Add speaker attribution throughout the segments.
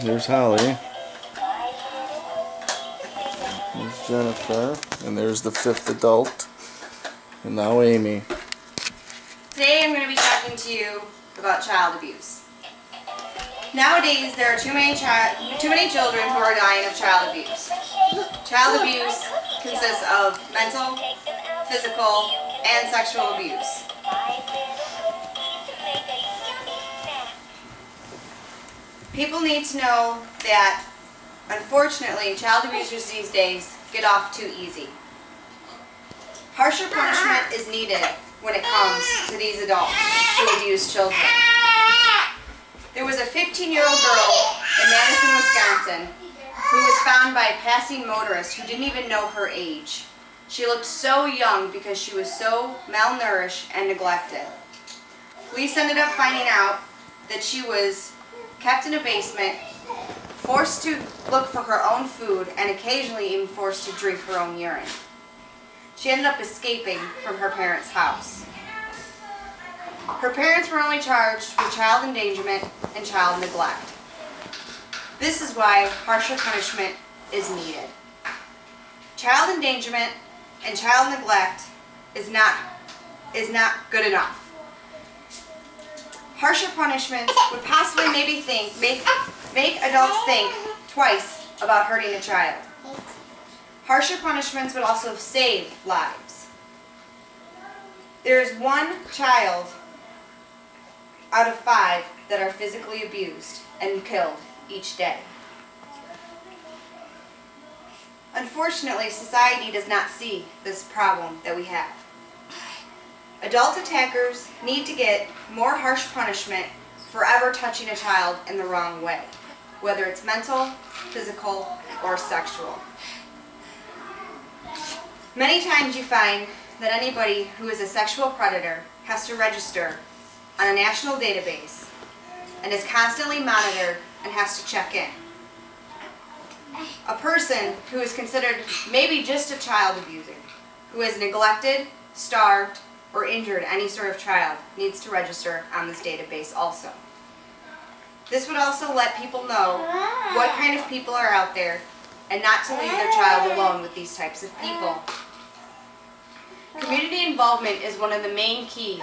Speaker 1: There's Holly. There's Jennifer. And there's the fifth adult. And now Amy.
Speaker 2: Today I'm going to be talking to you about child abuse. Nowadays there are too many children who are dying of child abuse. Child abuse consists of mental, physical, and sexual abuse. People need to know that, unfortunately, child abusers these days get off too easy. Harsher punishment is needed when it comes to these adults who abuse children. There was a 15-year-old girl in Madison, Wisconsin, who was found by a passing motorist who didn't even know her age. She looked so young because she was so malnourished and neglected. Police ended up finding out that she was kept in a basement, forced to look for her own food, and occasionally even forced to drink her own urine. She ended up escaping from her parents' house. Her parents were only charged with child endangerment and child neglect. This is why harsher punishment is needed. Child endangerment and child neglect is not good enough. Harsher punishments would possibly maybe make adults think twice about hurting a child. Harsher punishments would also save lives. There is one child out of 5 that are physically abused and killed each day. Unfortunately, society does not see this problem that we have. Adult attackers need to get more harsh punishment for ever touching a child in the wrong way, whether it's mental, physical, or sexual. Many times you find that anybody who is a sexual predator has to register on a national database and is constantly monitored and has to check in. A person who is considered maybe just a child abuser, who has neglected, starved, or injured any sort of child needs to register on this database also. This would also let people know what kind of people are out there and not to leave their child alone with these types of people. Community involvement is one of the main keys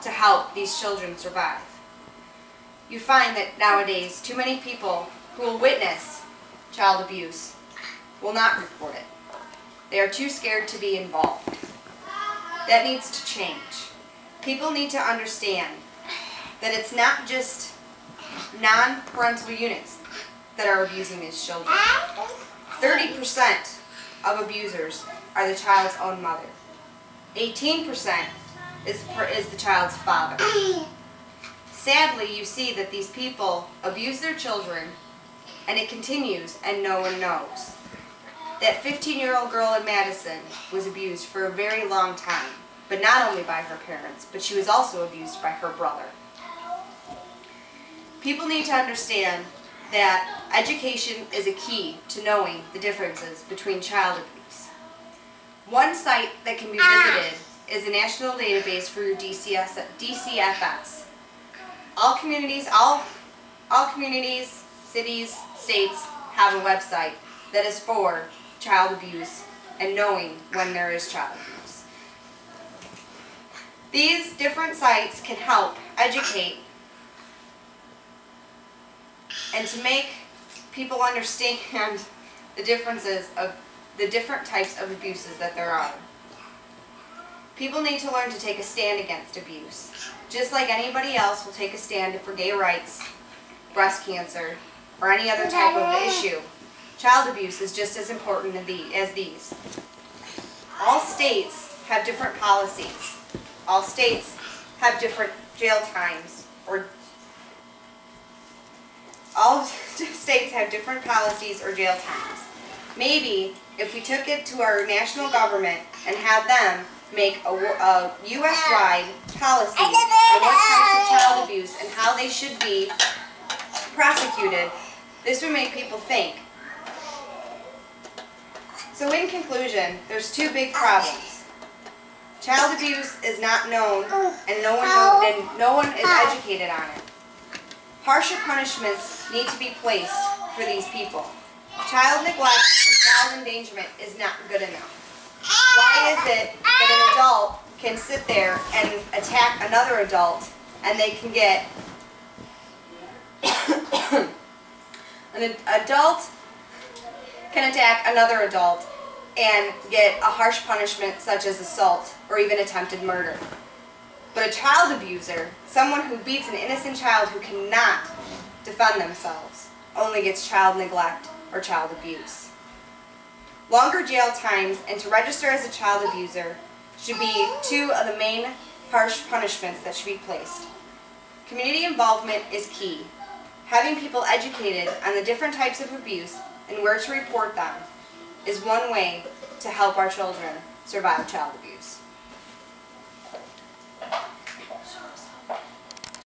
Speaker 2: to help these children survive. You find that nowadays too many people who will witness child abuse will not report it. They are too scared to be involved. That needs to change. People need to understand that it's not just non-parental units that are abusing these children. 30% of abusers are the child's own mother. 18% is the child's father. Sadly, you see that these people abuse their children, and it continues and no one knows. That 15-year-old girl in Madison was abused for a very long time, but not only by her parents, but she was also abused by her brother. People need to understand that education is a key to knowing the differences between child abuse. One site that can be visited is a national database for your DCFS. All communities, cities, states have a website that is for child abuse and knowing when there is child abuse. These different sites can help educate and to make people understand the differences of the different types of abuses that there are. People need to learn to take a stand against abuse. Just like anybody else will take a stand for gay rights, breast cancer, or any other type of issue, child abuse is just as important as these. All states have different policies. All states have different jail times, or all states have different policies or jail times. Maybe if we took it to our national government and had them make a U.S.-wide policy on what types of child abuse and how they should be prosecuted, this would make people think. So in conclusion, there's 2 big problems. Child abuse is not known, and no one is educated on it. Harsher punishments need to be placed for these people. Child neglect and child endangerment is not good enough. Why is it that an adult can sit there and attack another adult and they can get an adult can attack another adult and get a harsh punishment such as assault or even attempted murder? But a child abuser, someone who beats an innocent child who cannot defend themselves, only gets child neglect or child abuse. Longer jail times and to register as a child abuser should be two of the main harsh punishments that should be placed. Community involvement is key. Having people educated on the different types of abuse and where to report them is one way to help our children survive child abuse.